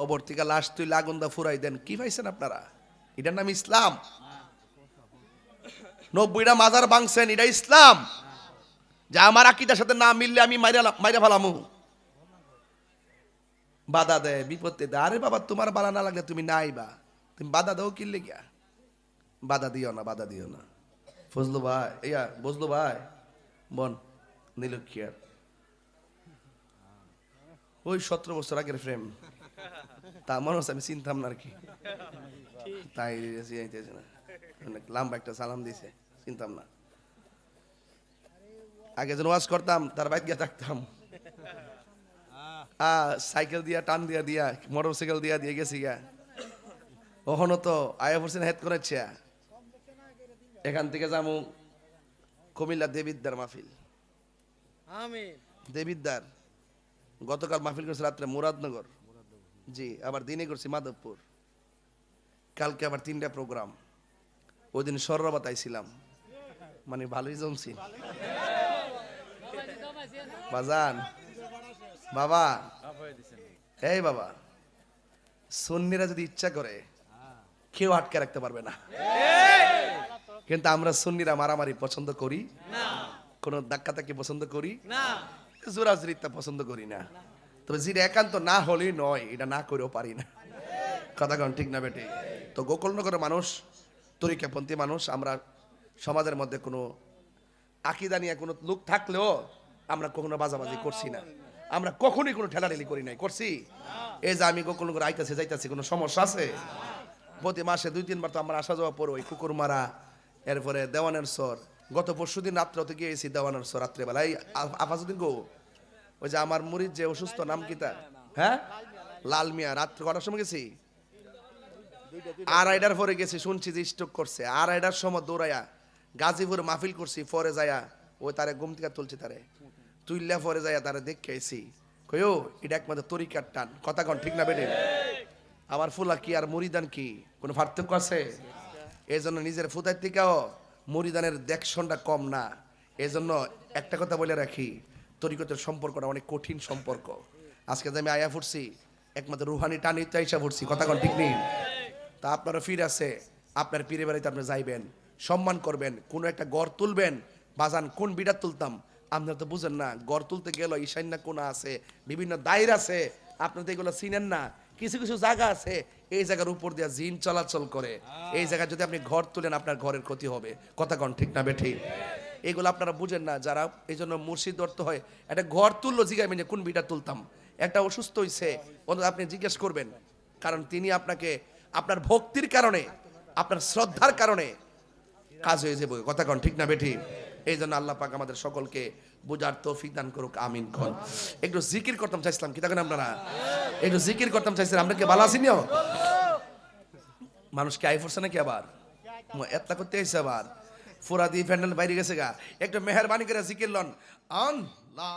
কবর থেকে লাশ তুই আগুন দা ফুরাই দেন, কি পাইছেন আপনারা? এটার নাম ইসলাম? 90টা মাজার ভাঙছেন, এটা ইসলাম? যা আমার আকীদার সাথে না মিললে আমি মাইরা ফেলামু। বাধা দেয়, বিপত্তি দেয়। আরে বাবা, তোমার বালা না লাগলে তুমি না আইবা, তুমি বাধা দাও কিনলে গিয়া? বাধা দিও না, বাধা দিও না। ফজলু ভাই, ইয়া বজলু ভাই, বন নীলক্ষিয়ার ওই 17 বছর আগের ফ্রেম, তা মনে হচ্ছে আমি চিনতাম না আর কি, তাই চিনাইতেছে না। অনেক লম্বা একটা সালাম দিছে, চিনতাম না। আগে যেন ওয়াজ করতাম তার বাইক গিয়ে থাকতাম, সাইকেল দিয়া টান দিয়া দিয়া মোটর সাইকেল দিয়া দিয়ে গেছি গা। ওখানে তো আয়া পড়ছেন হেড করেছে। এখান থেকে যাবো কুমিল্লা দেবিদ্দার মাহফিল। দেবিদ্দার গতকাল মাহফিল করছে রাত্রে মুরাদনগর, জি, আবার দিনে করছি মাধবপুর। কালকে আবার 3টা প্রোগ্রাম। ওই দিন সর্রবাত আইছিলাম, মানে ভালোই জমছি বাজান। বাবা, এই বাবা, সুন্নিরা যদি ইচ্ছা করে কেউ আটকে রাখতে পারবে না। কিন্তু আমরা সুন্নিরা মারামারি পছন্দ করি না, কোন ধাক্কাধাক্কি পছন্দ করি না, জোরাজুরিতা পছন্দ করি না। তবে যেটা একান্ত না হলেই নয়, এটা না করেও পারি না। কথা কন ঠিক না বেটে? তো গোকুলনগরের মানুষ, তরিকাপন্থী মানুষ, আমরা সমাজের মধ্যে কোনো আকীদা নিয়ে কোনো লোক থাকলেও আমরা কখনো বাজাবাজি করছি না, আমরা কখনোই কোনো ঠেলাঠেলি করি নাই, করছি? এই যে আমি গোকুলনগর আইতাছি যাইতাছি, কোনো সমস্যা আছে? প্রতি মাসে 2-3 বার তো আমরা আসা যাওয়া পড়ো, ওই কুকুরমারা, এরপরে দেওয়ানের সর। গত পরশুদিন রাত্রে তো গিয়েছি দেওয়ানের সর রাত্রেবেলায়। আফাজুদ্দিন গো, ওই যে আমার মুরিদ যে অসুস্থ, নাম কি তার? হ্যাঁ, লাল মিয়া। রাত্রে কটার সময় গেছি? 2:30টার পরে গেছি, শুনছি যে স্ট্রোক করছে। 2:30টার সময় দৌড়াইয়া গাজীপুর মাহফিল করছি। পরে যায়া ওই তারে ঘুম থেকে তুলছি, তারে তুইল্লা পরে যায়া তারে দেখে আইছি। কইও এটা একমাত্র তরিকার টান। কথা কন ঠিক না বেটে? আমার ফুলা কি আর মুরিদান কি কোনো পার্থক্য আছে? এই জন্য নিজের ফুতার থেকেও মুরিদানের দেখশনটা কম না। এই জন্য একটা কথা বলে রাখি, তরিকতের সম্পর্কটা অনেক কঠিন সম্পর্ক। আজকে যে আমি আয়া ফুটছি, একমাত্র রুহানি টানি তো আইসা ফুটছি। কথা কন ঠিক নেই? তা আপনারও ফির আছে, আপনার পীরের বাড়িতে আপনি যাইবেন, সম্মান করবেন, কোনো একটা গড় তুলবেন। বাজান কোন বিড়া তুলতাম আপনারা তো বুঝেন না। গড় তুলতে গেল ঈশান্যা কোনা আছে, বিভিন্ন দায়ের আছে, আপনারা তো এগুলো চিনেন না। কিছু কিছু জায়গা আছে, এই জায়গার উপর দিয়ে জিন চলাচল করে। এই জায়গায় যদি আপনি ঘর তুলেন, আপনার ঘরের ক্ষতি হবে। কথা কন ঠিক না বেঠি? এগুলো আপনারা বুঝেন না যারা। এই জন্য মুর্শিদ অর্থ হয় একটা ঘর তুললো, জিজ্ঞাসা যে কোন বিটা তুলতাম। একটা অসুস্থ হয়েছে, আপনি জিজ্ঞেস করবেন, কারণ তিনি আপনাকে আপনার ভক্তির কারণে, আপনার শ্রদ্ধার কারণে কাজ হয়ে যাবে। কথা কন ঠিক না বেঠি? এই জন্য আল্লাহ পাক আমাদের সকলকে বুঝার তৌফিক দান করুক, আমিন কন। একটু জিকির করতাম চাইছিলাম, কি দেখেন আপনারা? একটু জিকির করতাম চাইছিলাম। আমরা কি ভালো আছি নিও? মানুষ কি আই পড়ছে নাকি আবার? এতলা করতে আইছে আবার? ফুরা দিয়ে প্যান্ডেল বাইরে গেছে গা। একটু মেহরবানি করে জিকির লন। আল্লাহ